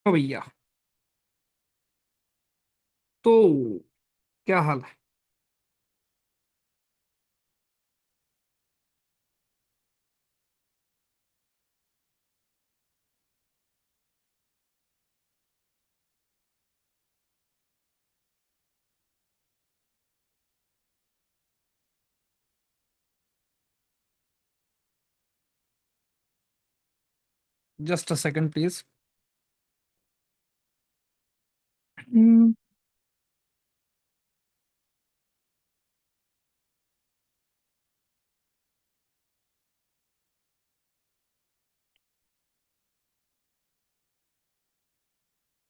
ओ भैया। तो क्या हाल है? Just a second please.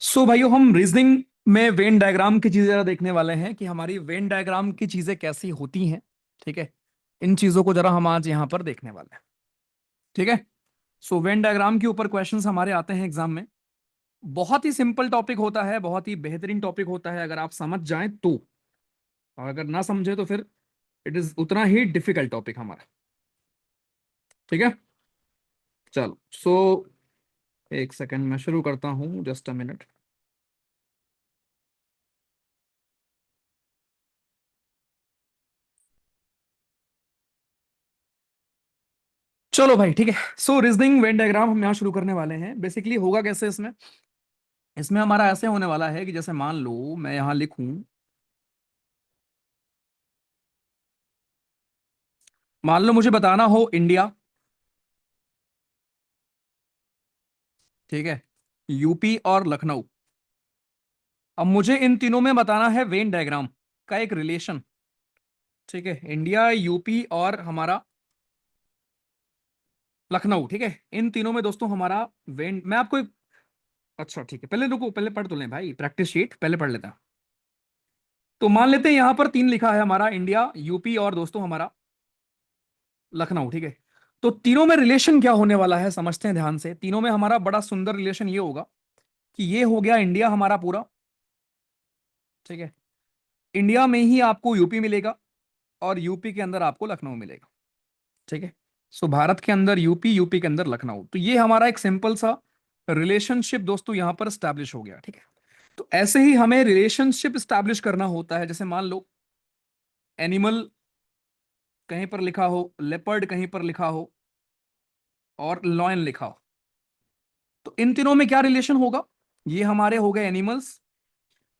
So भाइयों, हम रीजनिंग में वेन डायग्राम की चीजें जरा देखने वाले हैं कि हमारी वेन डायग्राम की चीजें कैसी होती हैं। ठीक है। इन चीजों को जरा हम आज यहां पर देखने वाले हैं। ठीक है। सो वेन डायग्राम के ऊपर क्वेश्चंस हमारे आते हैं एग्जाम में। बहुत ही सिंपल टॉपिक होता है, बहुत ही बेहतरीन टॉपिक होता है अगर आप समझ जाएं तो। और अगर ना समझे तो फिर इट इज उतना ही डिफिकल्ट टॉपिक हमारा। ठीक है। चलो एक सेकंड मैं शुरू करता हूं, जस्ट अ मिनट। चलो भाई, ठीक है। रीजनिंग वेन डायग्राम हम यहाँ शुरू करने वाले हैं। बेसिकली होगा कैसे इसमें? इसमें हमारा ऐसे होने वाला है कि जैसे मान लो मैं यहाँ लिखूं, मान लो मुझे बताना हो इंडिया। ठीक है। यूपी और लखनऊ। अब मुझे इन तीनों में बताना है वेन डायग्राम का एक रिलेशन। ठीक है। इंडिया, यूपी और हमारा लखनऊ। ठीक है। इन तीनों में दोस्तों हमारा वेन, मैं आपको अच्छा ठीक है, पहले रुको, पहले पढ़ तो लें भाई, प्रैक्टिस शीट पहले पढ़ लेता। तो मान लेते हैं यहां पर तीन लिखा है हमारा, इंडिया, यूपी और दोस्तों हमारा लखनऊ। ठीक है। तो तीनों में रिलेशन क्या होने वाला है समझते हैं ध्यान से। तीनों में हमारा बड़ा सुंदर रिलेशन ये होगा कि ये हो गया इंडिया हमारा पूरा। ठीक है। इंडिया में ही आपको यूपी मिलेगा और यूपी के अंदर आपको लखनऊ मिलेगा। ठीक है। भारत के अंदर यूपी, यूपी के अंदर लखनऊ, तो ये हमारा एक सिंपल सा रिलेशनशिप दोस्तों यहां पर स्टैब्लिश हो गया। ठीक है। तो ऐसे ही हमें रिलेशनशिप स्टैब्लिश करना होता है। जैसे मान लो एनिमल कहीं पर लिखा हो, लेपर्ड कहीं पर लिखा हो और लॉयन लिखा हो, तो इन तीनों में क्या रिलेशन होगा? ये हमारे हो गए एनिमल्स।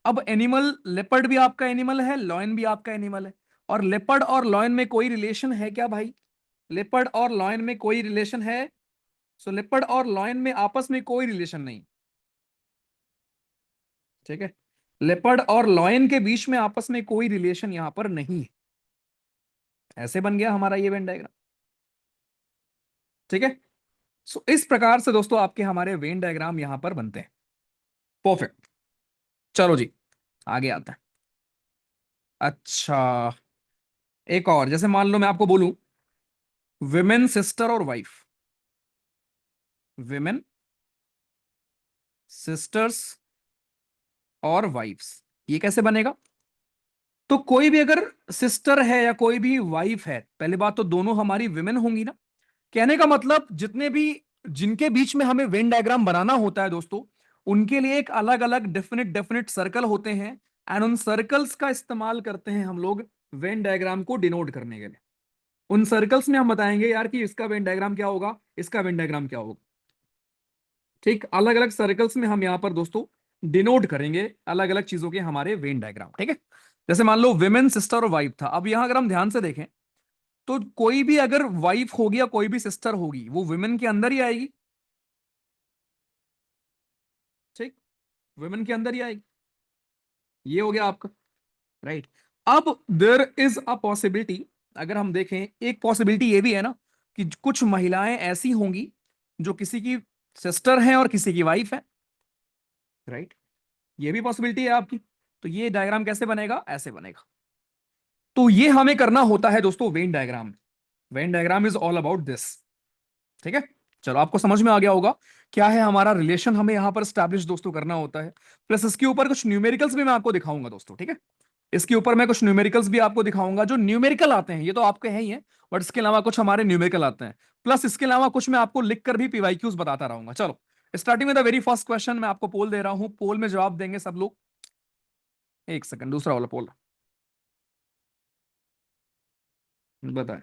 अब एनिमल, लेपर्ड भी आपका एनिमल है, लॉयन भी आपका एनिमल है। और लेपर्ड और लॉयन में कोई रिलेशन है क्या भाई? लेपर्ड और लॉयन में कोई रिलेशन है? लेपर्ड और लॉयन में आपस में कोई रिलेशन नहीं। ठीक है। लेपर्ड और लॉयन के बीच में आपस में कोई रिलेशन यहां पर नहीं है। ऐसे बन गया हमारा ये वेन डायग्राम। ठीक है। इस प्रकार से दोस्तों आपके हमारे वेन डायग्राम यहां पर बनते हैं। परफेक्ट। चलो जी, आगे आते हैं। अच्छा, एक और, जैसे मान लो मैं आपको बोलूं विमेन, सिस्टर और वाइफ। विमेन, सिस्टर्स और वाइफ्स, ये कैसे बनेगा? तो कोई भी अगर सिस्टर है या कोई भी वाइफ है, पहली बात तो दोनों हमारी विमेन होंगी ना। कहने का मतलब जितने भी, जिनके बीच में हमें वेन डायग्राम बनाना होता है दोस्तों, उनके लिए एक अलग अलग डेफिनेट डेफिनेट सर्कल होते हैं। एंड उन सर्कल्स का इस्तेमाल करते हैं हम लोग वेन डायग्राम को डिनोट करने के लिए। उन सर्कल्स में हम बताएंगे यार कि इसका वेन डायग्राम क्या होगा, इसका वेन डायग्राम क्या होगा। ठीक, अलग अलग सर्कल्स में हम यहां पर दोस्तों डिनोट करेंगे अलग अलग चीजों के हमारे वेन डायग्राम। ठीक है। जैसे मान लो विमेन, सिस्टर और वाइफ था। अब यहां अगर हम ध्यान से देखें तो कोई भी अगर वाइफ होगी या कोई भी सिस्टर होगी, वो विमेन के अंदर ही आएगी। ठीक, वुमेन के अंदर ही आएगी। ये हो गया आपका, राइट। अब देर इज अ पॉसिबिलिटी, अगर हम देखें, एक पॉसिबिलिटी ये भी है ना कि कुछ महिलाएं ऐसी होंगी जो किसी की सिस्टर हैं और किसी की वाइफ है, राइट। ये भी पॉसिबिलिटी है आपकी। तो ये डायग्राम कैसे बनेगा? ऐसे बनेगा। तो ये हमें करना होता है दोस्तों Venn diagram. Venn diagram is all about this. ठीक है। चलो, आपको समझ में आ गया होगा क्या है हमारा रिलेशन, हमें यहां पर स्टैब्लिश दोस्तों करना होता है। प्लस इसके ऊपर कुछ न्यूमेरिकल्स भी मैं आपको दिखाऊंगा दोस्तों। ठीक है। इसके ऊपर मैं कुछ न्यूमेरिकल्स भी आपको दिखाऊंगा। जो न्यूमेरिकल आते हैं ये तो आपके हैं ही है, बट इसके अलावा कुछ हमारे न्यूमेरिकल आते हैं। प्लस इसके अलावा कुछ मैं आपको लिख कर भी पीवाईक्यूज बताता रहूंगा। चलो स्टार्टिंग में द वेरी फर्स्ट क्वेश्चन, मैं आपको पोल दे रहा हूं, पोल में जवाब देंगे सब लोग। एक सेकंड, दूसरा वाला पोल बताएं।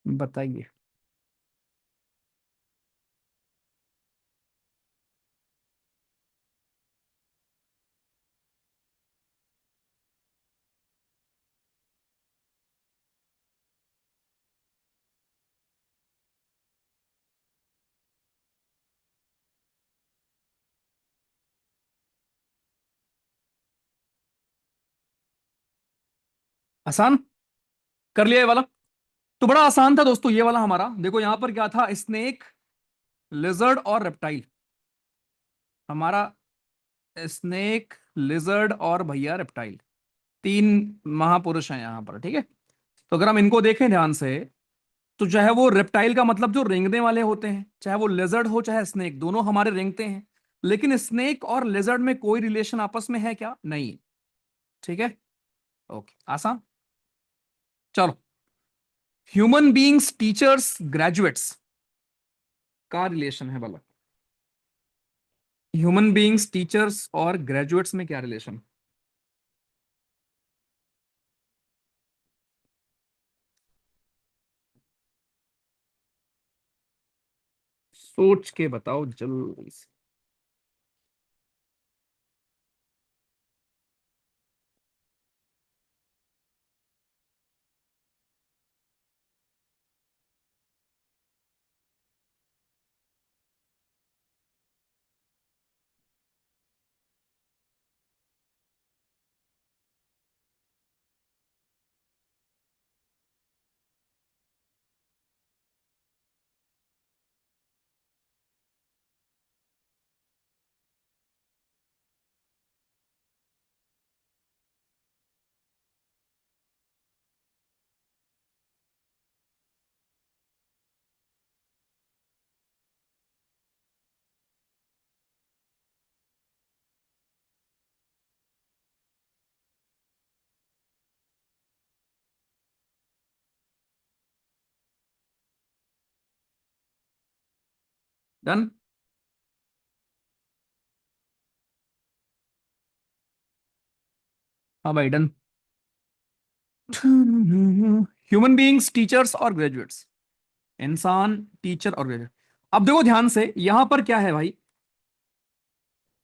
बताइए। आसान कर लिया ये वाला। तो बड़ा आसान था दोस्तों ये वाला हमारा। देखो यहां पर क्या था, स्नेक, लिजर्ड और रेप्टाइल। हमारा स्नेक, लिजर्ड और भैया रेप्टाइल, तीन महापुरुष हैं यहां पर, ठीक है। तो अगर हम इनको देखें ध्यान से, तो चाहे वो रेप्टाइल का मतलब जो रेंगने वाले होते हैं, चाहे वो लेजर्ड हो चाहे स्नेक, दोनों हमारे रेंगते हैं। लेकिन स्नेक और लेजर्ड में कोई रिलेशन आपस में है क्या? नहीं है। ठीक है, ओके, आसान। चलो, ह्यूमन बीइंग्स, टीचर्स, ग्रेजुएट्स का रिलेशन है भला। ह्यूमन बीइंग्स, टीचर्स और ग्रेजुएट्स में क्या रिलेशन? सोच के बताओ जल्दी से। डन। हाँ भाई, डन। ह्यूमन बीइंग्स, टीचर्स और ग्रेजुएट्स। इंसान, टीचर और ग्रेजुएट। अब देखो ध्यान से, यहां पर क्या है भाई,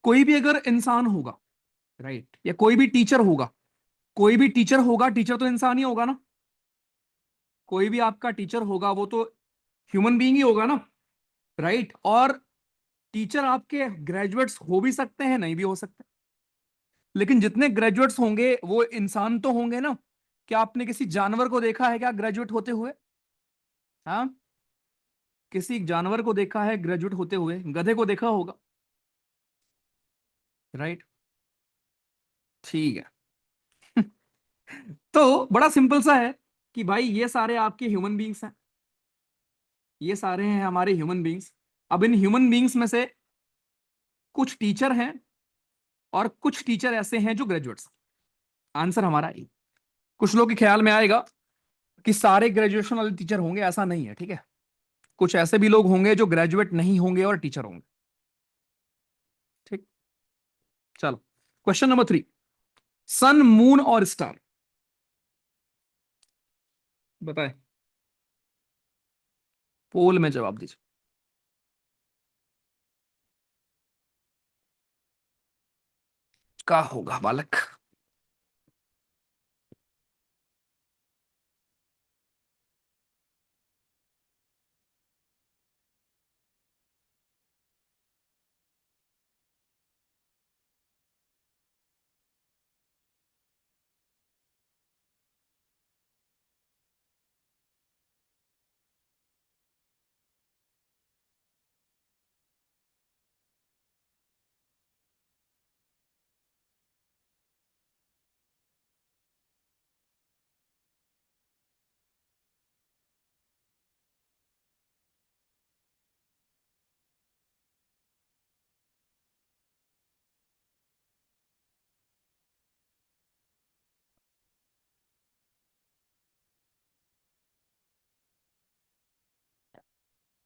कोई भी अगर इंसान होगा, राइट, या कोई भी टीचर होगा, कोई भी टीचर होगा, टीचर तो इंसान ही होगा ना। कोई भी आपका टीचर होगा वो तो ह्यूमन बीइंग ही होगा ना, राइट। और टीचर आपके ग्रेजुएट्स हो भी सकते हैं, नहीं भी हो सकते। लेकिन जितने ग्रेजुएट्स होंगे वो इंसान तो होंगे ना। क्या आपने किसी जानवर को देखा है क्या ग्रेजुएट होते हुए? हाँ, किसी जानवर को देखा है ग्रेजुएट होते हुए? गधे को देखा होगा, राइट। ठीक है। तो बड़ा सिंपल सा है कि भाई ये सारे आपके ह्यूमन बींग्स हैं, ये सारे हैं हमारे ह्यूमन बींग्स। अब इन ह्यूमन बींग्स में से कुछ टीचर हैं और कुछ टीचर ऐसे हैं जो ग्रेजुएट्स। आंसर हमारा ए। कुछ लोग के ख्याल में आएगा कि सारे ग्रेजुएशन वाले टीचर होंगे, ऐसा नहीं है, ठीक है। कुछ ऐसे भी लोग होंगे जो ग्रेजुएट नहीं होंगे और टीचर होंगे। ठीक। चलो, क्वेश्चन नंबर 3। सन, मून और स्टार बताए। पोल में जवाब दीजिए। क्या होगा बालक?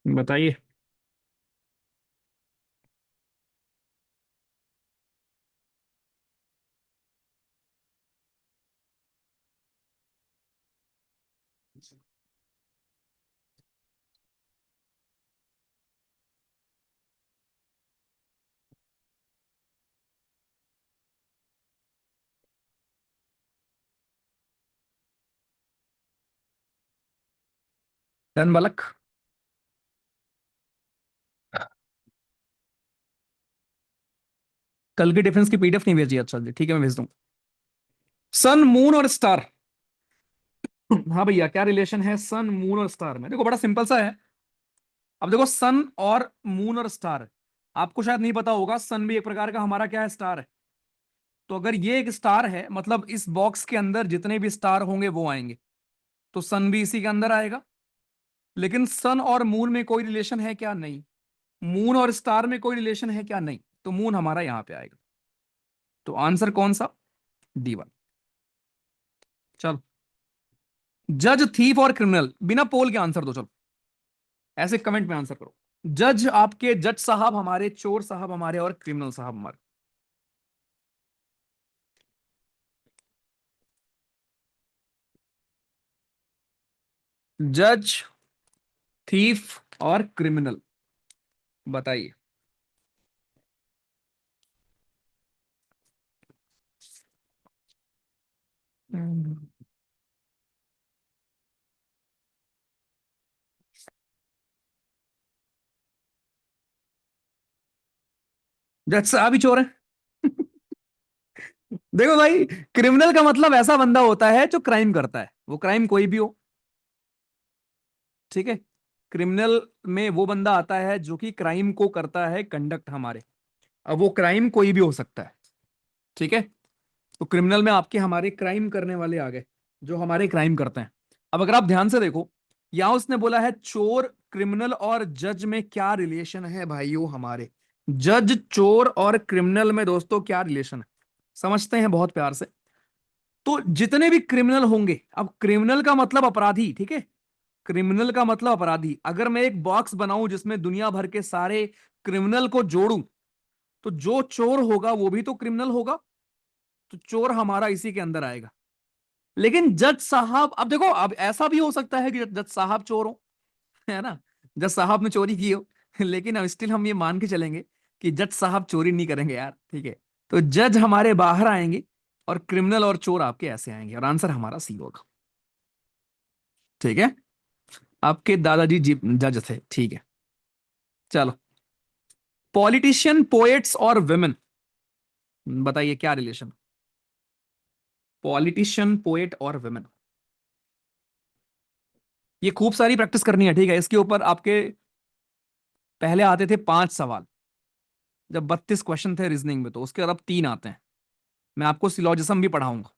बताइए। डन बालक। कल की डिफरेंस की पीडीएफ नहीं भेजी? अच्छा जी ठीक है, मैं भेज दूँ। सन, मून और स्टार। हाँ भैया, क्या रिलेशन है सन, मून और स्टार में? देखो बड़ा सिंपल सा है। अब देखो, सन और मून और स्टार, आपको शायद नहीं पता होगा, सन भी एक प्रकार का हमारा क्या है, स्टार है। तो अगर ये एक स्टार है, मतलब इस बॉक्स के अंदर जितने भी स्टार होंगे वो आएंगे, तो सन भी इसी के अंदर आएगा। लेकिन सन और मून में कोई रिलेशन है क्या? नहीं। मून और स्टार में कोई रिलेशन है क्या? नहीं। तो मून हमारा यहां पे आएगा। तो आंसर कौन सा? D1। चलो। जज, थीफ और क्रिमिनल, बिना पोल के आंसर दो चलो। ऐसे कमेंट में आंसर करो। जज आपके, जज साहब हमारे, चोर साहब हमारे, और क्रिमिनल साहब हमारे। जज, थीफ और क्रिमिनल, बताइए। जज साहब ही चोर है। देखो भाई, क्रिमिनल का मतलब ऐसा बंदा होता है जो क्राइम करता है, वो क्राइम कोई भी हो। ठीक है। क्रिमिनल में वो बंदा आता है जो कि क्राइम को करता है कंडक्ट हमारे। अब वो क्राइम कोई भी हो सकता है। ठीक है। तो क्रिमिनल में आपके हमारे क्राइम करने वाले आ गए, जो हमारे क्राइम करते हैं। अब अगर आप ध्यान से देखो, यहां उसने बोला है चोर, क्रिमिनल और जज में क्या रिलेशन है भाइयों हमारे। जज, चोर और क्रिमिनल में दोस्तों क्या रिलेशन है, समझते हैं बहुत प्यार से। तो जितने भी क्रिमिनल होंगे, अब क्रिमिनल का मतलब अपराधी, ठीक है। क्रिमिनल का मतलब अपराधी। अगर मैं एक बॉक्स बनाऊं जिसमें दुनिया भर के सारे क्रिमिनल को जोड़ूं, तो जो चोर होगा वो भी तो क्रिमिनल होगा। तो चोर हमारा इसी के अंदर आएगा। लेकिन जज साहब, अब देखो, अब ऐसा भी हो सकता है कि जज साहब चोर हो, है ना, जज साहब ने चोरी की हो। लेकिन अब स्टिल हम ये मान के चलेंगे कि जज साहब चोरी नहीं करेंगे यार, ठीक है। तो जज हमारे बाहर आएंगे, और क्रिमिनल और चोर आपके ऐसे आएंगे, और आंसर हमारा सी होगा। ठीक है। आपके दादाजी जी जज थे, ठीक है। चलो। पॉलिटिशियन, पोएट्स और विमेन, बताइए क्या रिलेशन। पॉलिटिशियन, पोएट और विमेन, ये खूब सारी प्रैक्टिस करनी है, ठीक है। इसके ऊपर आपके पहले आते थे 5 सवाल, जब 32 क्वेश्चन थे रीजनिंग में, तो उसके बाद अब 3 आते हैं। मैं आपको सिलोजिज्म भी पढ़ाऊंगा।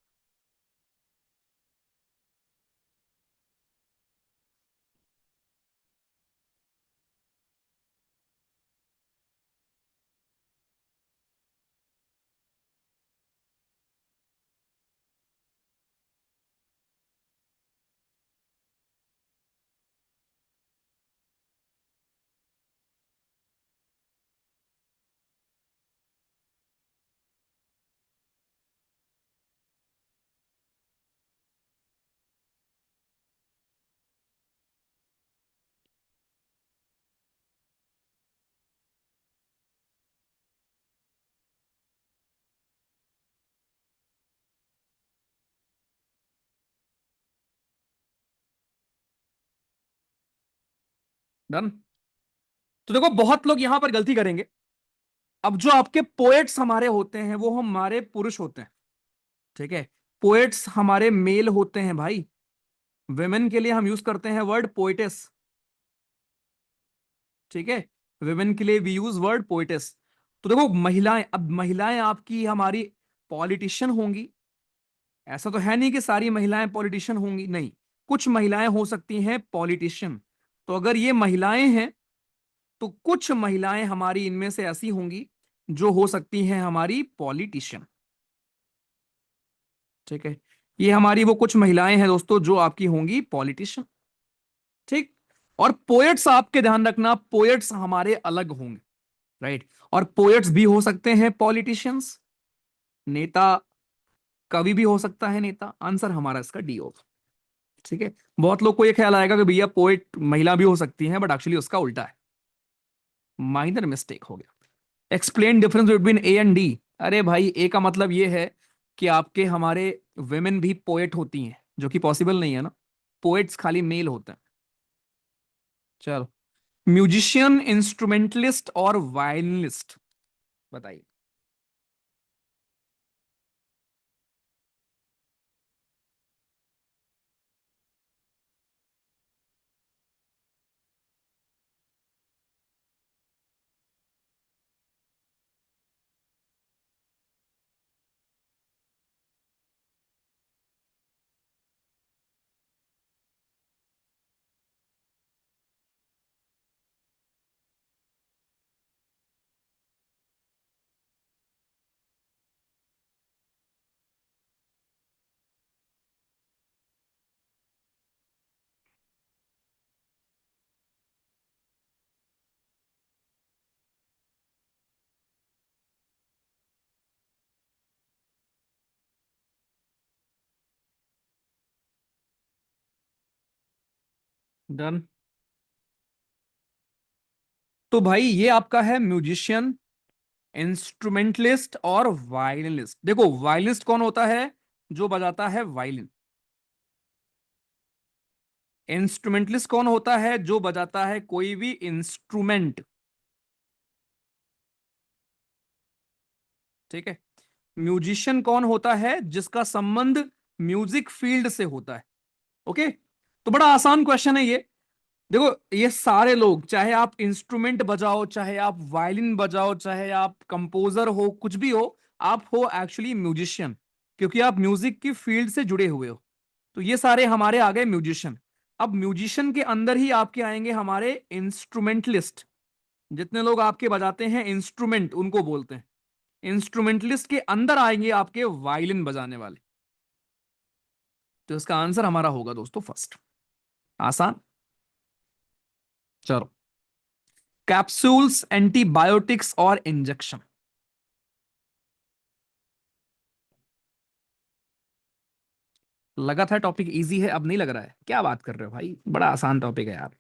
डन। तो देखो बहुत लोग यहां पर गलती करेंगे। अब जो आपके पोएट्स हमारे होते हैं वो हमारे पुरुष होते हैं, ठीक है। पोएट्स हमारे मेल होते हैं भाई। वेमेन के लिए हम यूज करते हैं वर्ड पोइटेस, ठीक है। वेमेन के लिए वी यूज वर्ड पोइटेस। तो देखो महिलाएं, अब महिलाएं आपकी हमारी पॉलिटिशियन होंगी, ऐसा तो है नहीं कि सारी महिलाएं पॉलिटिशियन होंगी, नहीं। कुछ महिलाएं हो सकती हैं पॉलिटिशियन। तो अगर ये महिलाएं हैं तो कुछ महिलाएं हमारी इनमें से ऐसी होंगी जो हो सकती हैं हमारी पॉलिटिशियन, ठीक है। ये हमारी वो कुछ महिलाएं हैं दोस्तों जो आपकी होंगी पॉलिटिशियन, ठीक। और पोएट्स, आपके ध्यान रखना, पोएट्स हमारे अलग होंगे, राइट। और पोएट्स भी हो सकते हैं पॉलिटिशियंस। नेता, कवि भी हो सकता है नेता। आंसर हमारा इसका डी होगा, ठीक है। बहुत लोग को ये ख्याल आएगा कि भैया पोएट महिला भी हो सकती है, बट एक्चुअली उसका उल्टा है। माइनर मिस्टेक हो गया। Explain difference between A and D. अरे भाई, ए का मतलब ये है कि आपके हमारे वेमेन भी पोएट होती हैं, जो कि पॉसिबल नहीं है ना। पोएट्स खाली मेल होते हैं। चलो, म्यूजिशियन, इंस्ट्रूमेंटलिस्ट और वायलिनिस्ट, बताइए। डन। तो भाई ये आपका है म्यूजिशियन, इंस्ट्रूमेंटलिस्ट और वायलिनिस्ट। देखो वायलिनिस्ट कौन होता है? जो बजाता है वायलिन। इंस्ट्रूमेंटलिस्ट कौन होता है? जो बजाता है कोई भी इंस्ट्रूमेंट, ठीक है। म्यूजिशियन कौन होता है? जिसका संबंध म्यूजिक फील्ड से होता है। ओके। तो बड़ा आसान क्वेश्चन है ये। देखो ये सारे लोग, चाहे आप इंस्ट्रूमेंट बजाओ, चाहे आप वायलिन बजाओ, चाहे आप कंपोजर हो, कुछ भी हो, आप हो एक्चुअली म्यूजिशियन, क्योंकि आप म्यूजिक की फील्ड से जुड़े हुए हो। तो ये सारे हमारे आ गए म्यूजिशियन। अब म्यूजिशियन के अंदर ही आपके आएंगे हमारे इंस्ट्रूमेंटलिस्ट। जितने लोग आपके बजाते हैं इंस्ट्रूमेंट, उनको बोलते हैं इंस्ट्रूमेंटलिस्ट। के अंदर आएंगे आपके वायलिन बजाने वाले। तो इसका आंसर हमारा होगा दोस्तों फर्स्ट। आसान। चलो, कैप्सूल्स, एंटीबायोटिक्स और इंजेक्शन। लगा था टॉपिक इजी है, अब नहीं लग रहा है? क्या बात कर रहे हो भाई, बड़ा आसान टॉपिक है यार।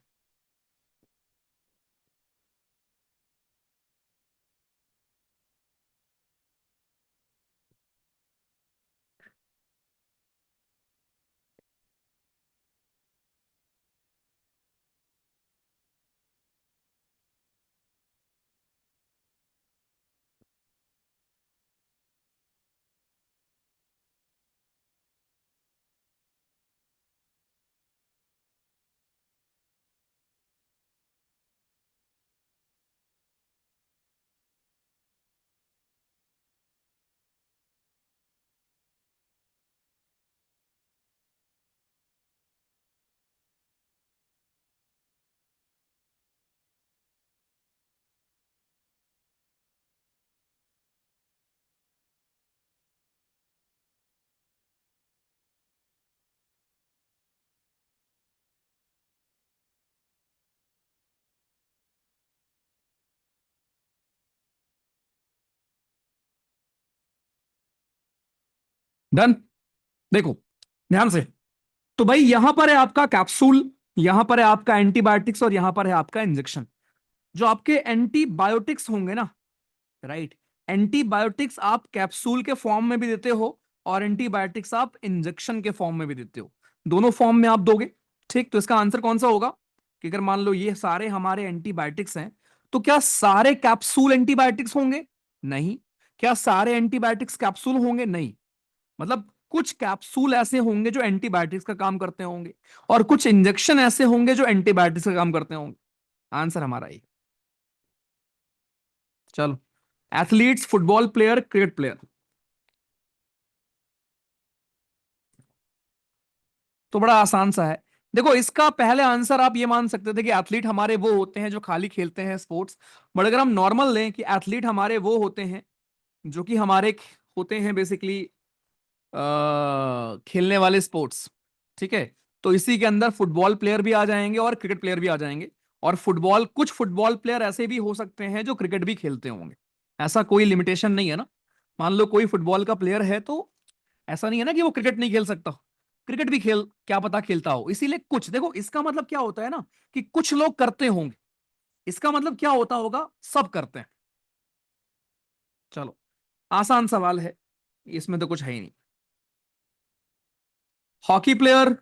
डन। देखो ध्यान से। तो भाई यहां पर है आपका कैप्सूल, यहां पर है आपका एंटीबायोटिक्स और यहां पर है आपका इंजेक्शन। जो आपके एंटीबायोटिक्स होंगे ना, राइट, एंटीबायोटिक्स आप कैप्सूल के फॉर्म में भी देते हो और एंटीबायोटिक्स आप इंजेक्शन के फॉर्म में भी देते हो। दोनों फॉर्म में आप दोगे, ठीक। तो इसका आंसर कौन सा होगा? कि अगर मान लो ये सारे हमारे एंटीबायोटिक्स हैं, तो क्या सारे कैप्सूल एंटीबायोटिक्स होंगे? नहीं। क्या सारे एंटीबायोटिक्स कैप्सूल होंगे? नहीं। मतलब कुछ कैप्सूल ऐसे होंगे जो एंटीबायोटिक्स का काम करते होंगे, और कुछ इंजेक्शन ऐसे होंगे जो एंटीबायोटिक्स का काम करते होंगे। आंसर हमारा ये। चलो, athletes, football player, cricket player. तो बड़ा आसान सा है। देखो, इसका पहले आंसर आप ये मान सकते थे कि एथलीट हमारे वो होते हैं जो खाली खेलते हैं स्पोर्ट्स। बट अगर हम नॉर्मल लें कि एथलीट हमारे वो होते हैं जो कि हमारे होते हैं बेसिकली खेलने वाले स्पोर्ट्स, ठीक है, तो इसी के अंदर फुटबॉल प्लेयर भी आ जाएंगे और क्रिकेट प्लेयर भी आ जाएंगे। और फुटबॉल, कुछ फुटबॉल प्लेयर ऐसे भी हो सकते हैं जो क्रिकेट भी खेलते होंगे। ऐसा कोई लिमिटेशन नहीं है ना। मान लो कोई फुटबॉल का प्लेयर है, तो ऐसा नहीं है ना कि वो क्रिकेट नहीं खेल सकता। क्रिकेट भी खेल, क्या पता खेलता हो। इसीलिए कुछ, देखो इसका मतलब क्या होता है ना, कि कुछ लोग करते होंगे। इसका मतलब क्या होता होगा? सब करते हैं। चलो, आसान सवाल है, इसमें तो कुछ है ही नहीं। Hockey player.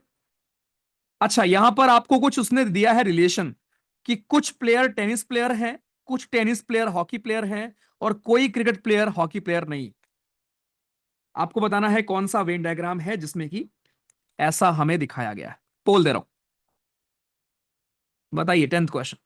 अच्छा, यहां पर आपको कुछ उसने दिया है रिलेशन, कि कुछ प्लेयर टेनिस प्लेयर हैं, कुछ टेनिस प्लेयर हॉकी प्लेयर हैं, और कोई क्रिकेट प्लेयर हॉकी प्लेयर नहीं। आपको बताना है कौन सा वेन डायग्राम है जिसमें कि ऐसा हमें दिखाया गया है। पोल दे रहा हूं, बताइए, 10th क्वेश्चन।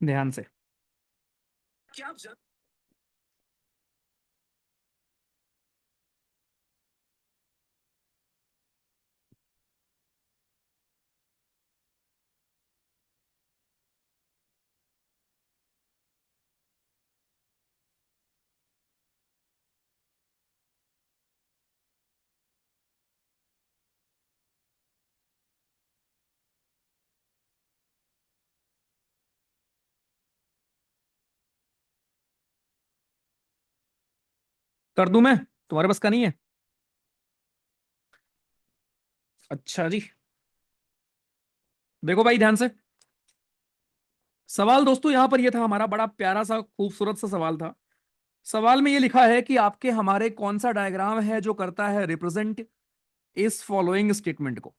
ध्यान से। कर दूं मैं? तुम्हारे पास का नहीं है? अच्छा जी। देखो भाई ध्यान से। सवाल दोस्तों यहां पर ये था हमारा, बड़ा प्यारा सा खूबसूरत सा सवाल था। सवाल में ये लिखा है कि आपके हमारे कौन सा डायग्राम है जो करता है रिप्रेजेंट इस फॉलोइंग स्टेटमेंट को।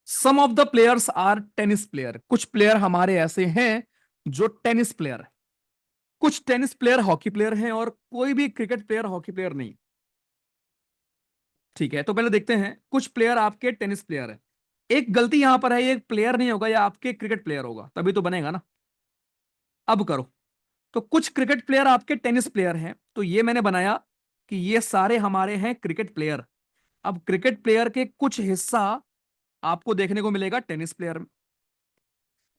Some of the players are tennis player. कुछ प्लेयर हमारे ऐसे हैं जो टेनिस प्लेयर है, कुछ टेनिस प्लेयर हॉकी प्लेयर हैं, और कोई भी क्रिकेट प्लेयर हॉकी प्लेयर नहीं। ठीक है, तो पहले देखते हैं। कुछ प्लेयर आपके टेनिस प्लेयर है। एक गलती यहां पर है, ये प्लेयर नहीं होगा, या आपके क्रिकेट प्लेयर होगा, तभी तो बनेगा ना। अब करो। तो कुछ क्रिकेट प्लेयर आपके टेनिस प्लेयर हैं, तो ये मैंने बनाया कि ये सारे हमारे हैं क्रिकेट प्लेयर। अब क्रिकेट प्लेयर के कुछ हिस्सा आपको देखने को मिलेगा टेनिस प्लेयर में।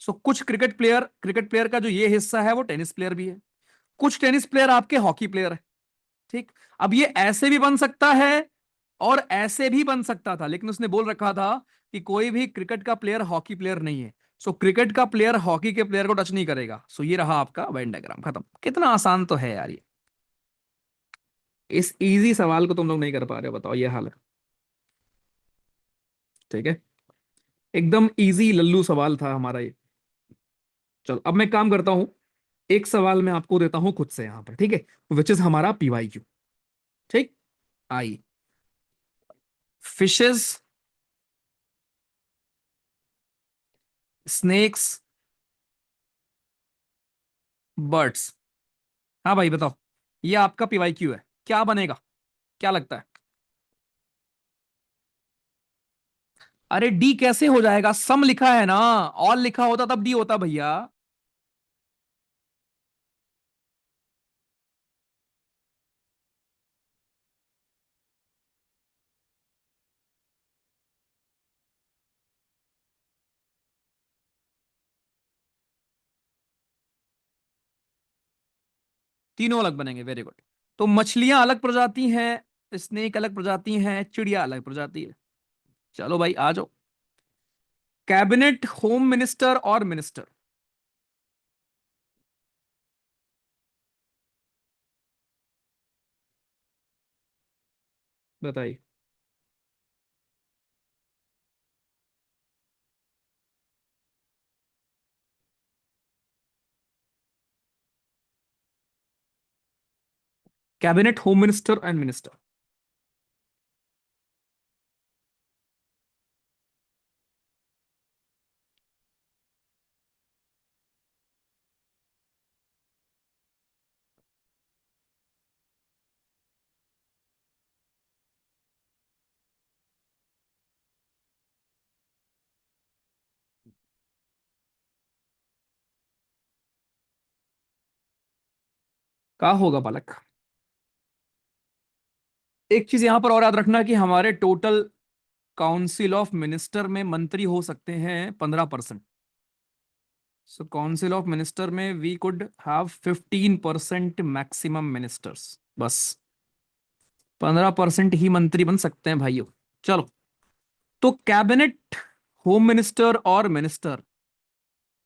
सो कुछ क्रिकेट प्लेयर का जो ये हिस्सा है वो टेनिस प्लेयर भी है। कुछ टेनिस प्लेयर आपके हॉकी प्लेयर है। ठीक। अब ये ऐसे भी बन सकता है और ऐसे भी बन सकता था, लेकिन उसने बोल रखा था कि कोई भी क्रिकेट का प्लेयर हॉकी प्लेयर नहीं है। सो क्रिकेट का प्लेयर हॉकी के प्लेयर को टच नहीं करेगा। सो ये रहा आपका वेन डायग्राम, खत्म। कितना आसान तो है यार ये। इस इजी सवाल को तुम लोग नहीं कर पा रहे हो, बताओ, ये हाल है। ठीक है, एकदम इजी लल्लू सवाल था हमारा ये। चलो, अब मैं काम करता हूं। एक सवाल मैं आपको देता हूं खुद से यहां पर, ठीक है, विच इज हमारा पीवाईक्यू। ठीक। आई। Fishes, snakes, birds. हाँ भाई बताओ, ये आपका पीवाईक्यू है, क्या बनेगा? क्या लगता है? अरे डी कैसे हो जाएगा? सम लिखा है ना, ऑल लिखा होता तब डी होता भैया। तीनों अलग बनेंगे, वेरी गुड। तो मछलियां अलग प्रजाति हैं, स्नेक अलग प्रजाति हैं, चिड़िया अलग प्रजाति है। चलो भाई आ जाओ। कैबिनेट, होम मिनिस्टर और मिनिस्टर। बताइए। Cabinet, home minister and minister. क्या होगा बालक? एक चीज यहां पर और याद रखना कि हमारे टोटल काउंसिल ऑफ मिनिस्टर में मंत्री हो सकते हैं 15%। सो काउंसिल ऑफ मिनिस्टर में we could have 15% maximum ministers, बस 15% ही मंत्री बन सकते हैं भाइयों। चलो, तो कैबिनेट, होम मिनिस्टर और मिनिस्टर,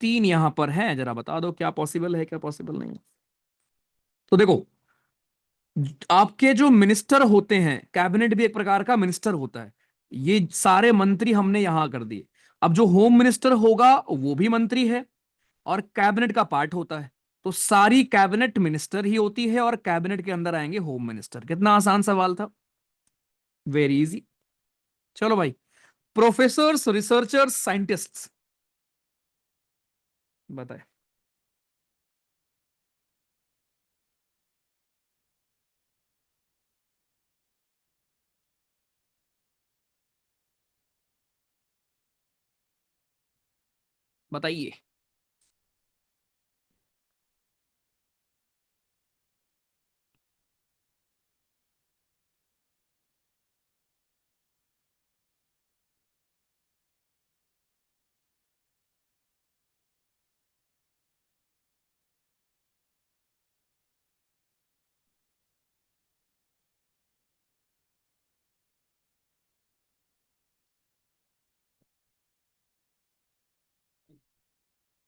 तीन यहां पर हैं। जरा बता दो क्या पॉसिबल है, क्या पॉसिबल नहीं है। तो देखो, आपके जो मिनिस्टर होते हैं, कैबिनेट भी एक प्रकार का मिनिस्टर होता है। ये सारे मंत्री हमने यहां कर दिए। अब जो होम मिनिस्टर होगा वो भी मंत्री है और कैबिनेट का पार्ट होता है। तो सारी कैबिनेट मिनिस्टर ही होती है और कैबिनेट के अंदर आएंगे होम मिनिस्टर। कितना आसान सवाल था, वेरी इजी। चलो भाई, प्रोफेसर्स, रिसर्चर्स, साइंटिस्ट्स, बताए। बताइए।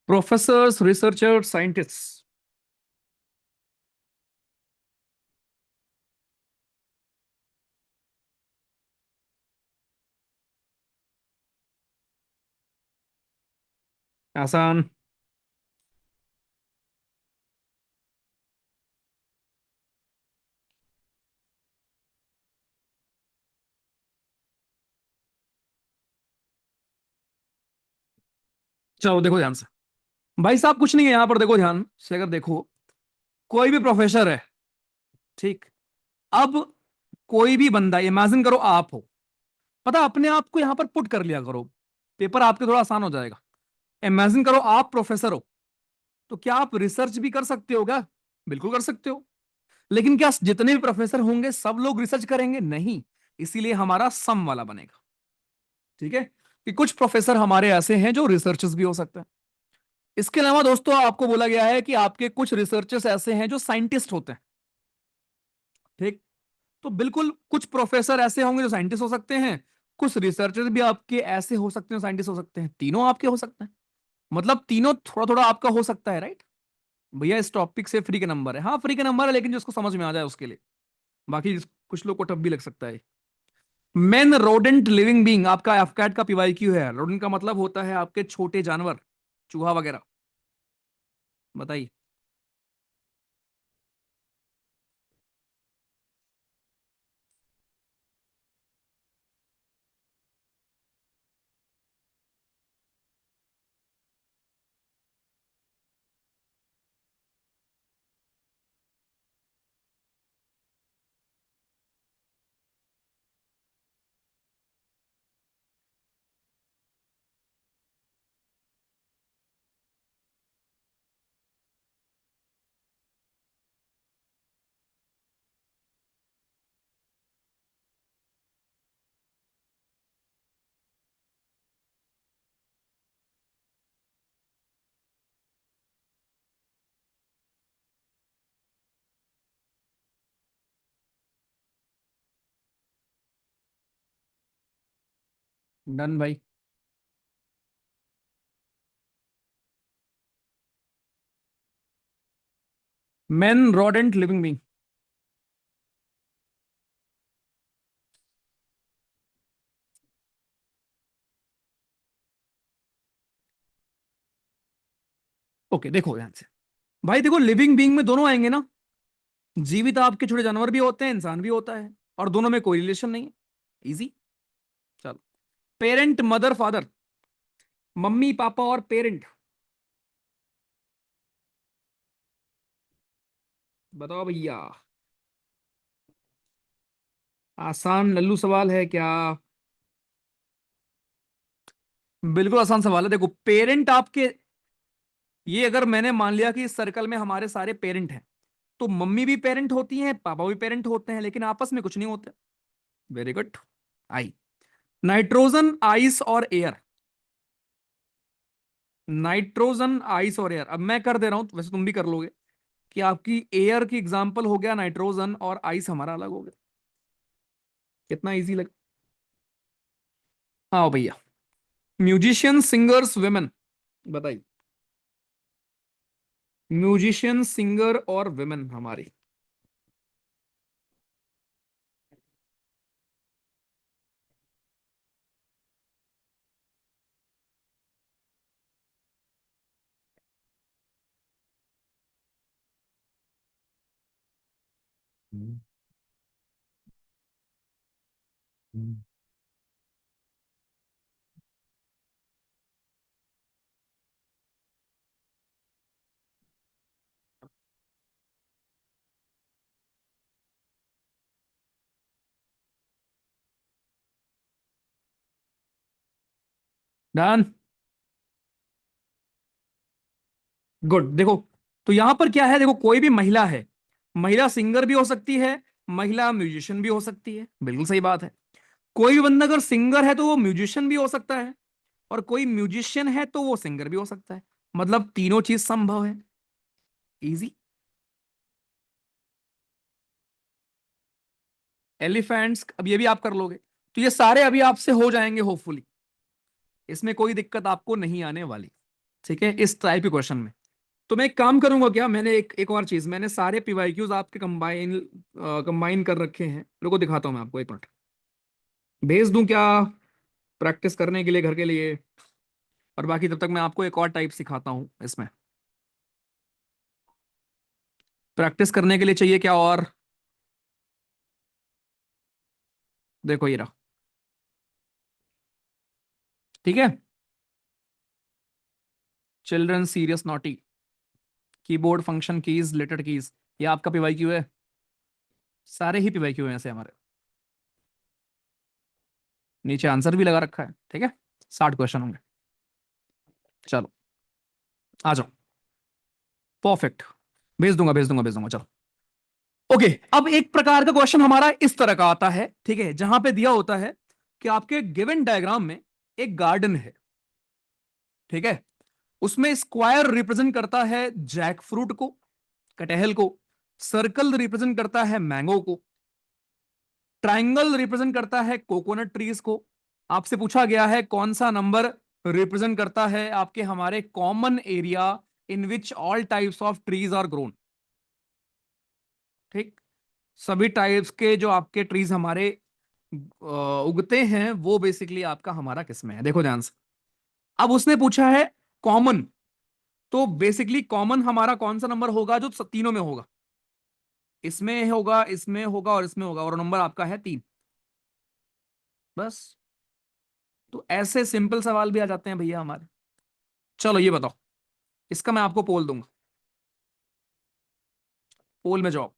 Professors, researchers, scientist. आसान। चलो देखो ध्यान से, भाई साहब कुछ नहीं है यहां पर, देखो ध्यान से अगर देखो, कोई भी प्रोफेसर है, ठीक। अब कोई भी बंदा, इमेजिन करो आप हो, पता अपने आप को यहां पर पुट कर लिया करो, पेपर आपके थोड़ा आसान हो जाएगा। इमेजिन करो आप प्रोफेसर हो, तो क्या आप रिसर्च भी कर सकते हो क्या? बिल्कुल कर सकते हो। लेकिन क्या जितने भी प्रोफेसर होंगे सब लोग रिसर्च करेंगे? नहीं। इसीलिए हमारा सम वाला बनेगा, ठीक है, कि कुछ प्रोफेसर हमारे ऐसे हैं जो रिसर्चर्स भी हो सकते हैं। इसके अलावा दोस्तों आपको बोला गया है कि आपके कुछ रिसर्चर्स ऐसे हैं जो साइंटिस्ट होते हैं, ठीक। तो बिल्कुल कुछ प्रोफेसर ऐसे होंगे जो साइंटिस्ट हो सकते हैं, कुछ रिसर्चर्स भी आपके ऐसे हो सकते हैं, साइंटिस्ट हो सकते हैं, तीनों आपके हो सकते हैं। मतलब तीनों थोड़ा थोड़ा आपका हो सकता है, राइट। भैया इस टॉपिक से फ्री के नंबर है, हाँ फ्री के नंबर है, लेकिन जिसको समझ में आ जाए उसके लिए। बाकी कुछ लोग को टफ भी लग सकता है। मेन रोडेंट लिविंग बींग, आपका एफकैट का पीवाईक्यू है। रोडेंट का मतलब होता है आपके छोटे जानवर, चूहा वगैरह। बताइए। डन भाई। Man, rodent, living being. Okay, देखो ध्यान से। भाई देखो, लिविंग बींग में दोनों आएंगे ना। जीवित आपके छोटे जानवर भी होते हैं, इंसान भी होता है, और दोनों में कोई रिलेशन नहीं है। इजी। चलो। Parent, mother, father. Mummy papa और पेरेंट। बताओ भैया। आसान लल्लू सवाल है क्या? बिल्कुल आसान सवाल है। देखो, पेरेंट आपके, ये अगर मैंने मान लिया कि इस सर्कल में हमारे सारे पेरेंट हैं, तो मम्मी भी पेरेंट होती हैं, पापा भी पेरेंट होते हैं, लेकिन आपस में कुछ नहीं होते। Very good. आई। नाइट्रोजन, आइस और एयर। नाइट्रोजन, आइस और एयर। अब मैं कर दे रहा हूं, वैसे तुम भी कर लोगे, कि आपकी एयर की एग्जांपल हो गया नाइट्रोजन, और आइस हमारा अलग हो गया। कितना इजी लग। हाँ भैया। Musician, singers, women. बताइए। म्यूजिशियन, सिंगर और वेमेन हमारी। डन। गुड। देखो, तो यहां पर क्या है, देखो कोई भी महिला है, महिला सिंगर भी हो सकती है, महिला म्यूजिशियन भी हो सकती है, बिल्कुल सही बात है। कोई भी बंदा अगर सिंगर है तो वो म्यूजिशियन भी हो सकता है, और कोई म्यूजिशियन है तो वो सिंगर भी हो सकता है। मतलब तीनों चीज संभव है। इजी। एलिफेंट्स, अब ये भी आप कर लोगे, तो ये सारे अभी आपसे हो जाएंगे होपफुली। इसमें कोई दिक्कत आपको नहीं आने वाली। ठीक है, इस टाइप के क्वेश्चन में। तो मैं एक काम करूंगा, क्या मैंने एक एक और चीज, मैंने सारे पीवाईक्यूज आपके कंबाइन कर रखे हैं, लोगों दिखाता हूं मैं आपको, एक मिनट। भेज दूं क्या प्रैक्टिस करने के लिए घर के लिए? और बाकी तब तक मैं आपको एक और टाइप सिखाता हूं इसमें। प्रैक्टिस करने के लिए चाहिए क्या और? देखो ये रहा। ठीक है। Children, serious, naughty. Keyboard function keys, letter keys. ये आपका पीवाईक्यू है। सारे ही पीवाईक्यू हैं ऐसे हमारे। नीचे आंसर भी लगा रखा है। ठीक है। 60 क्वेश्चन होंगे। चलो, आ जाओ। परफेक्ट। भेज दूंगा, भेज दूंगा, भेज दूंगा, चलो। ओके। अब एक प्रकार का क्वेश्चन हमारा इस तरह का आता है, ठीक है, जहां पे दिया होता है कि आपके गिवन डायग्राम में एक गार्डन है। ठीक है। उसमें स्क्वायर रिप्रेजेंट करता है जैक फ्रूट को, कटहल को। सर्कल रिप्रेजेंट करता है मैंगो को। ट्राइंगल रिप्रेजेंट करता है कोकोनट ट्रीज को। आपसे पूछा गया है कौन सा नंबर रिप्रेजेंट करता है आपके हमारे common area in which all types of trees are grown. ठीक। सभी टाइप्स के जो आपके ट्रीज हमारे उगते हैं, वो बेसिकली आपका हमारा किसमें है, देखो ध्यान से। अब उसने पूछा है कॉमन, तो बेसिकली कॉमन हमारा कौन सा नंबर होगा जो तीनों में होगा? इसमें होगा, इसमें होगा और इसमें होगा, और नंबर आपका है 3। बस। तो ऐसे सिंपल सवाल भी आ जाते हैं भैया हमारे। चलो ये बताओ, इसका मैं आपको पोल दूंगा। पोल में जाओ।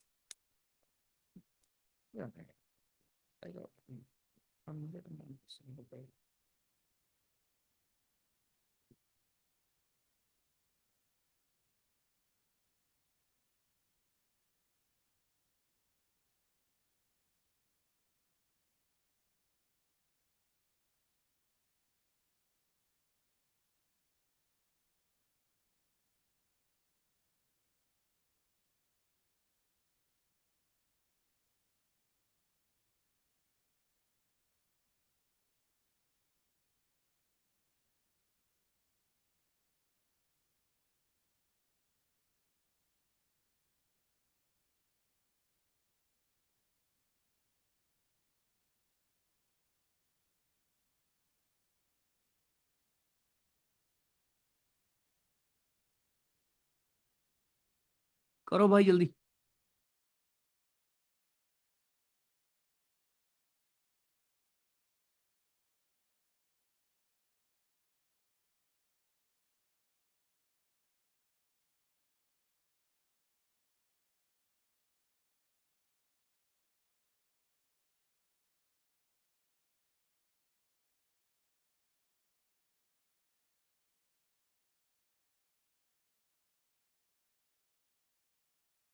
करो भाई जल्दी।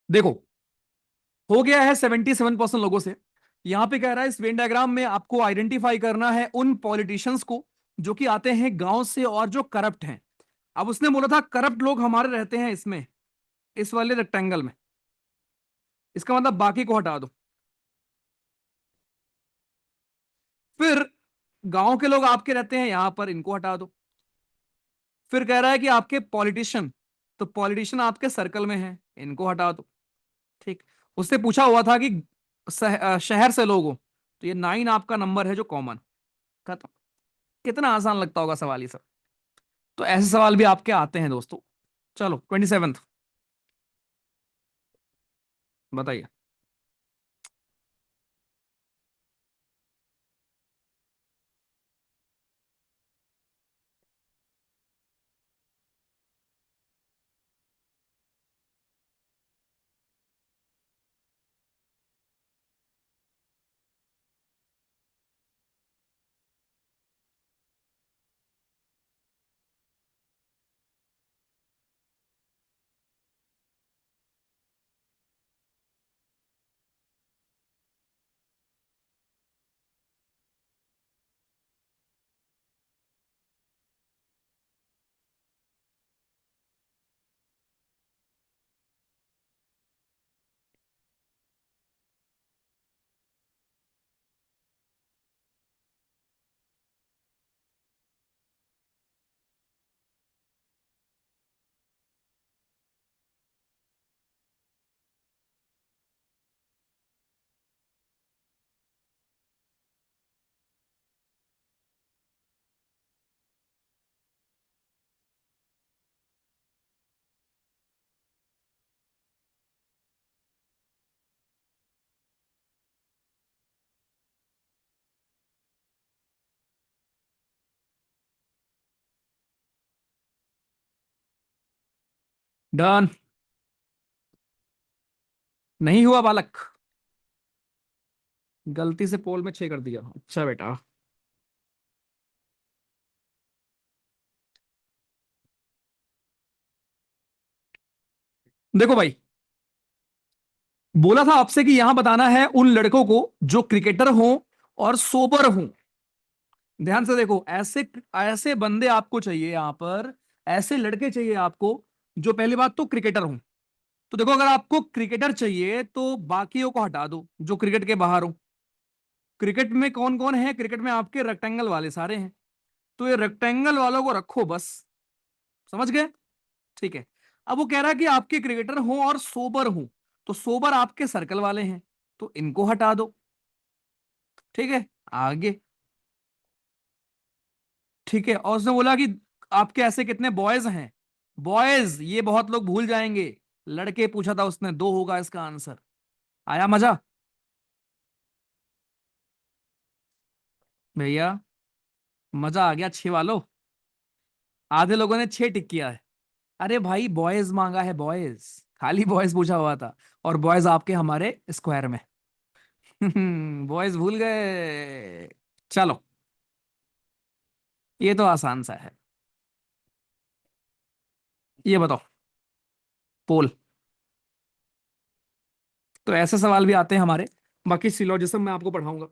देखो, हो गया है 77% लोगों से। यहां पे कह रहा है इस वेन डायग्राम में आपको आइडेंटिफाई करना है उन पॉलिटिशियंस को जो कि आते हैं गांव से और जो करप्ट हैं। अब उसने बोला था करप्ट लोग हमारे रहते हैं इसमें, इस वाले रेक्टेंगल में। इसका मतलब बाकी को हटा दो। फिर गांव के लोग आपके रहते हैं यहां पर, इनको हटा दो। फिर कह रहा है कि आपके पॉलिटिशियन, तो पॉलिटिशियन आपके सर्कल में है, इनको हटा दो। ठीक। उससे पूछा हुआ था कि शहर से लोग हो, तो ये 9 आपका नंबर है जो कॉमन। खत्म। कितना आसान लगता होगा सवाल ये सब। तो ऐसे सवाल भी आपके आते हैं दोस्तों। चलो 27th बताइए। डन। नहीं हुआ बालक। गलती से पोल में 6 कर दिया, अच्छा बेटा। देखो भाई, बोला था आपसे कि यहां बताना है उन लड़कों को जो क्रिकेटर हों और सोबर हों। ध्यान से देखो, ऐसे ऐसे बंदे आपको चाहिए यहां पर, ऐसे लड़के चाहिए आपको जो पहली बात तो क्रिकेटर हों। तो देखो, अगर आपको क्रिकेटर चाहिए तो बाकियों को हटा दो जो क्रिकेट के बाहर हो। क्रिकेट में कौन कौन है? क्रिकेट में आपके रेक्टेंगल वाले सारे हैं, तो ये रेक्टेंगल वालों को रखो बस। समझ गए? ठीक है। अब वो कह रहा है कि आपके क्रिकेटर हो और सोबर हो, तो सोबर आपके सर्कल वाले हैं, तो इनको हटा दो। ठीक है। आगे। ठीक है। और उसने बोला कि आपके ऐसे कितने बॉयज हैं। बॉयज ये बहुत लोग भूल जाएंगे। लड़के पूछा था उसने, 2 होगा इसका आंसर। आया मजा? भैया मजा आ गया 6 वालों। आधे लोगों ने 6 टिक किया है। अरे भाई बॉयज मांगा है, बॉयज। खाली बॉयज पूछा हुआ था, और बॉयज आपके हमारे स्क्वायर में। बॉयज भूल गए। चलो, ये तो आसान सा है। ये बताओ, पोल। तो ऐसे सवाल भी आते हैं हमारे। बाकी सिलोजिज्म मैं आपको पढ़ाऊंगा।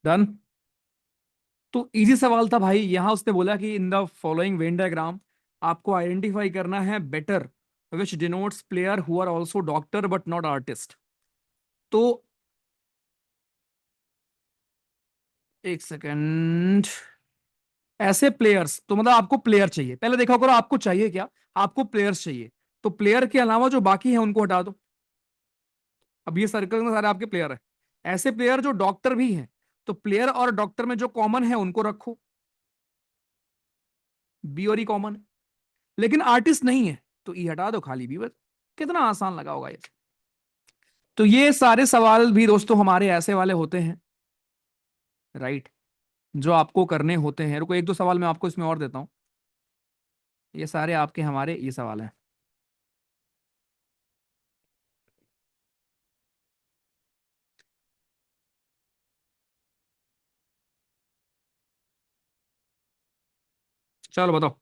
डन। तो इजी सवाल था भाई। यहां उसने बोला कि in the following Venn diagram आपको आइडेंटिफाई करना है better which denotes player who are also doctor but not artist. तो एक सेकेंड। ऐसे प्लेयर्स, तो मतलब आपको प्लेयर चाहिए, पहले देखा करो आपको चाहिए क्या। आपको प्लेयर्स चाहिए। तो प्लेयर के अलावा जो बाकी है उनको हटा दो। अब ये सर्कल में सारे आपके प्लेयर हैं। ऐसे प्लेयर जो डॉक्टर भी हैं, तो प्लेयर और डॉक्टर में जो कॉमन है उनको रखो। बी और ई कॉमन है। लेकिन आर्टिस्ट नहीं है, तो ई हटा दो, खाली बी बस। कितना आसान लगा होगा ये। तो ये सारे सवाल भी दोस्तों हमारे ऐसे वाले होते हैं, राइट, जो आपको करने होते हैं। रुको, एक दो सवाल मैं आपको इसमें और देता हूं। ये सारे आपके हमारे ये सवाल हैं। चलो बताओ।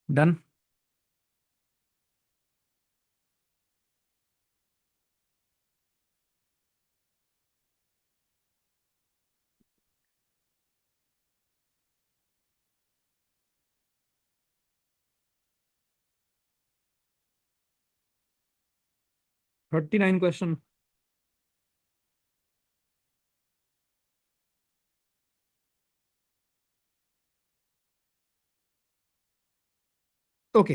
डन। 39 क्वेश्चन। ओके।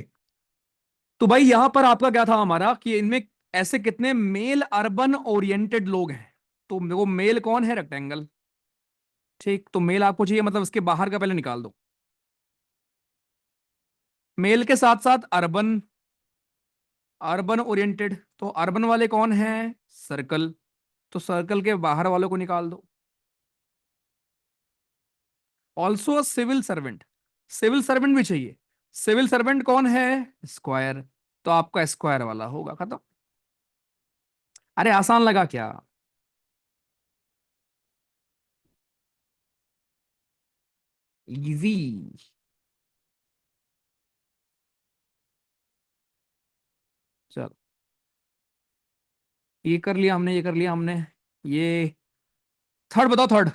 तो भाई यहां पर आपका क्या था हमारा कि इनमें ऐसे कितने मेल अर्बन ओरिएंटेड लोग हैं। तो वो मेल कौन है, रेक्टेंगल। ठीक, तो मेल आपको चाहिए, मतलब इसके बाहर का पहले निकाल दो। मेल के साथ साथ अर्बन, अर्बन ओरिएंटेड, तो अर्बन वाले कौन है, सर्कल। तो सर्कल के बाहर वालों को निकाल दो। Also a civil servant, civil servant भी चाहिए। सिविल सर्वेंट कौन है, स्क्वायर। तो आपका स्क्वायर वाला होगा, खत्म। अरे आसान लगा क्या। इजी। चल, ये कर लिया हमने, ये कर लिया हमने। ये थर्ड बताओ, थर्ड।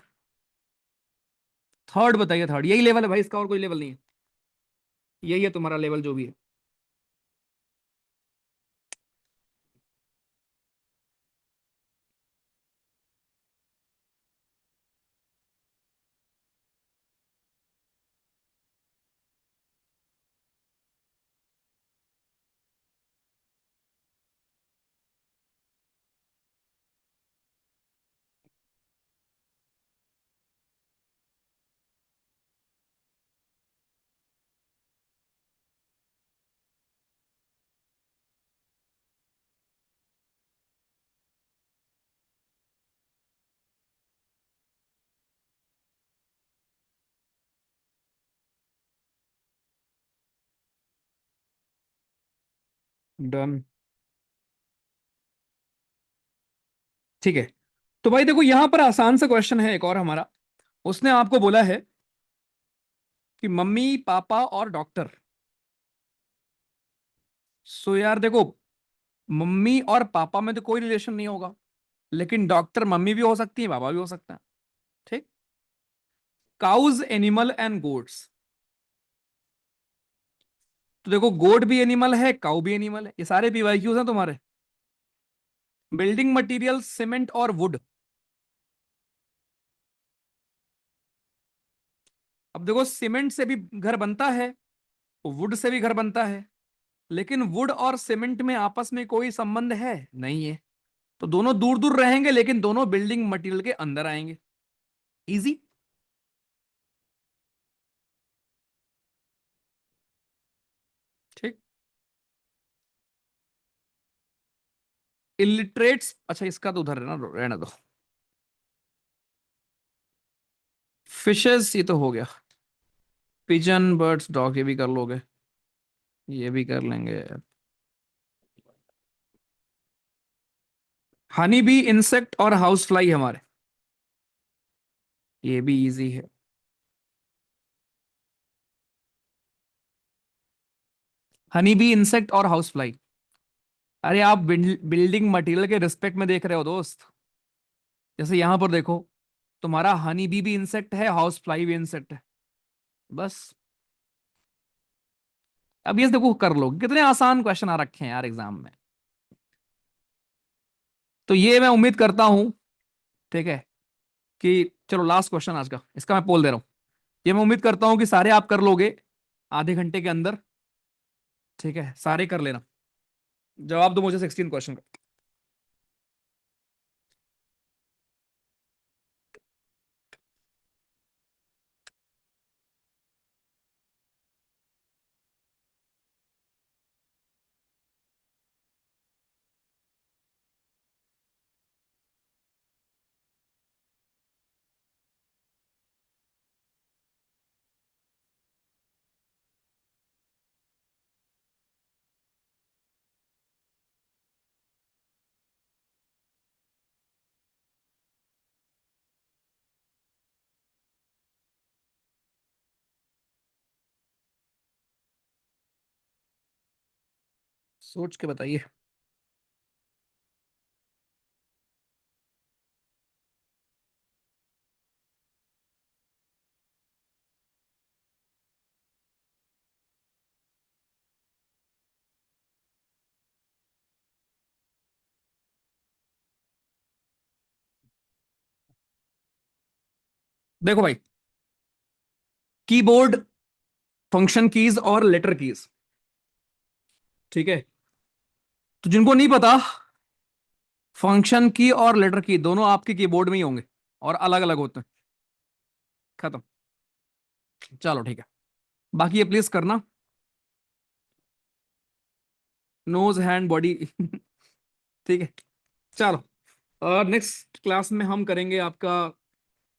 थर्ड बताइए, थर्ड यही लेवल है भाई, इसका और कोई लेवल नहीं है। यही है तुम्हारा लेवल जो भी है। डन। ठीक है। तो भाई देखो यहां पर आसान सा क्वेश्चन है एक और हमारा। उसने आपको बोला है कि मम्मी पापा और डॉक्टर। सो यार देखो, मम्मी और पापा में तो कोई रिलेशन नहीं होगा, लेकिन डॉक्टर मम्मी भी हो सकती है, पापा भी हो सकता है। ठीक। Cows animal and goats. तो देखो, गोट भी एनिमल है, काउ भी एनिमल है, ये सारे पीवाईक्यूज हैं तुम्हारे। बिल्डिंग मटेरियल सीमेंट और वुड। अब देखो, सीमेंट से भी घर बनता है, वुड से भी घर बनता है, लेकिन वुड और सीमेंट में आपस में कोई संबंध है नहीं है। तो दोनों दूर दूर रहेंगे, लेकिन दोनों बिल्डिंग मटेरियल के अंदर आएंगे। इजी। ठीक। इलिटरेट्स, अच्छा इसका तो उधर है ना, रहने दो। फिशेस ये तो हो गया। पिजन, बर्ड्स, डॉग ये भी कर लोगे, ये भी कर लेंगे। हनी बी इंसेक्ट और हाउस फ्लाई हमारे, ये भी इजी है। हनी बी इंसेक्ट और हाउस फ्लाई। अरे आप बिल्डिंग मटेरियल के रिस्पेक्ट में देख रहे हो दोस्त। जैसे यहां पर देखो, तुम्हारा हनी बी भी इंसेक्ट है, हाउस फ्लाई भी इंसेक्ट है, बस। अब ये देखो, कर लो, कितने आसान क्वेश्चन आ रखे हैं यार एग्जाम में। तो ये मैं उम्मीद करता हूं, ठीक है, कि चलो लास्ट क्वेश्चन आज का, इसका मैं पोल दे रहा हूं। ये मैं उम्मीद करता हूं कि सारे आप कर लोगे आधे घंटे के अंदर। ठीक है, सारे कर लेना। जवाब दो मुझे 16 क्वेश्चन का। सोच के बताइए। देखो भाई, कीबोर्ड, फंक्शन कीज और लेटर कीज, ठीक है। तो जिनको नहीं पता, फंक्शन की और लेटर की दोनों आपके कीबोर्ड में ही होंगे, और अलग अलग होते हैं। खत्म। चलो ठीक है, बाकी ये प्लीज करना। Nose, hand, body. ठीक है। चलो, और नेक्स्ट क्लास में हम करेंगे आपका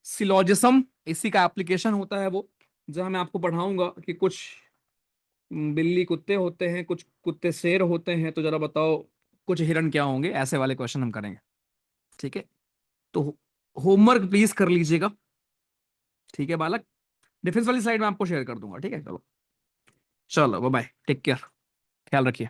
सिलोजिज्म। इसी का एप्लीकेशन होता है वो, जहां मैं आपको पढ़ाऊंगा कि कुछ बिल्ली कुत्ते होते हैं, कुछ कुत्ते शेर होते हैं, तो जरा बताओ कुछ हिरन क्या होंगे, ऐसे वाले क्वेश्चन हम करेंगे। ठीक है। तो होमवर्क प्लीज कर लीजिएगा। ठीक है बालक, डिफेंस वाली साइड में आपको शेयर कर दूंगा। ठीक है, चलो। चलो बाय, टेक केयर, ख्याल रखिए।